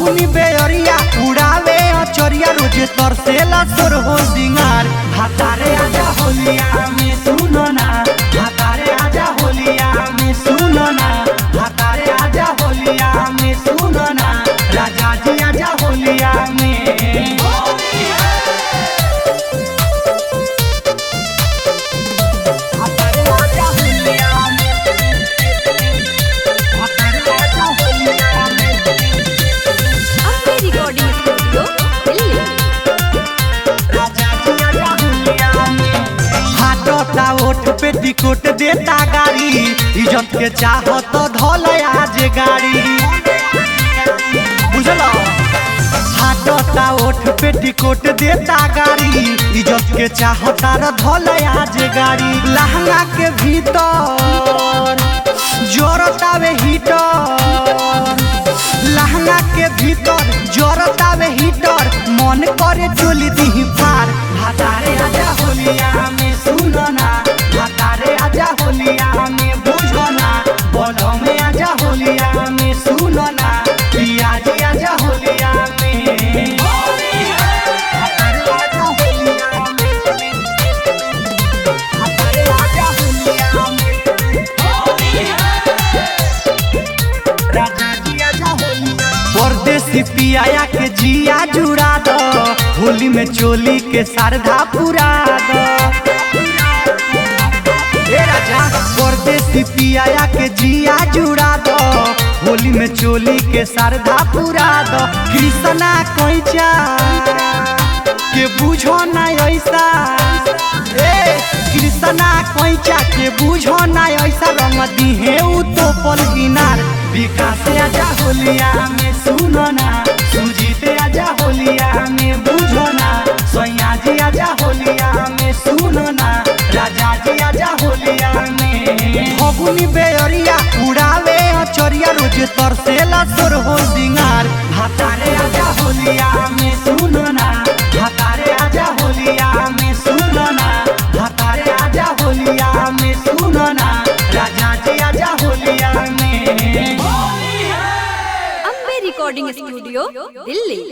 फगुनी बेअरिया उड़ावे अचरिया रोज तरसेला तोर हो सिंगार। भातारे आजा होलिया में सुनो ना, भातारे आजा होलिया में सुनो ना, भातारे आजा होलिया में सुनो ना, राजा जी आजा होलिया में। ओठ पे टिकोट देता गाड़ी, इज्जत के चाहो तो धोल आज गाड़ी, बुझलो। हाटता ओठ पे टिकोट देता गाड़ी, इज्जत के चाहो तार धोल आज गाड़ी। लहंगा के भीतर जोरतावे हीटर, लहंगा के भीतर जोरतावे हीटर, मन करे चोली दी फार। भातारे आजा होलिया में सुनो ना, भातारे आजा होलिया में बुझो ना, बोलो में आजा होलिया में सुनो ना, पियाजी आजा होलिया में। भातारे आजा होलिया में, भातारे आजा होलिया में, राजा जी आजा होलिया। परदेसी पियाया के जिया जुड़ा दो, होली में चोली के सरधा पुरा दो। परदेसी पियाया के जिया जुड़ा दो, होली में चोली के सरधा पुरा दो। कृष्णा कोइचा के बुझो ना ऐसा, कृष्णा कोइचा के बुझो ना ऐसा, रंग दिहे उ तो पलगिनार। विकास आजा होलिया में सुनो ना, सुजीत आजा होलिया में बुझो ना, सोया जी आजा होलिया में सुनो ना, राजा जी आजा होलिया में। फगुनी बेअरिया उड़ावे अचरिया रोज तरसेला तोर हो सिंगार। भातारे आजा होलिया में सुनो ना, भातारे आजा होलिया में सुनो ना, भातारे आजा होलिया में सुनो ना, राजा जी आजा होलिया में। Ambe recording studio Delhi.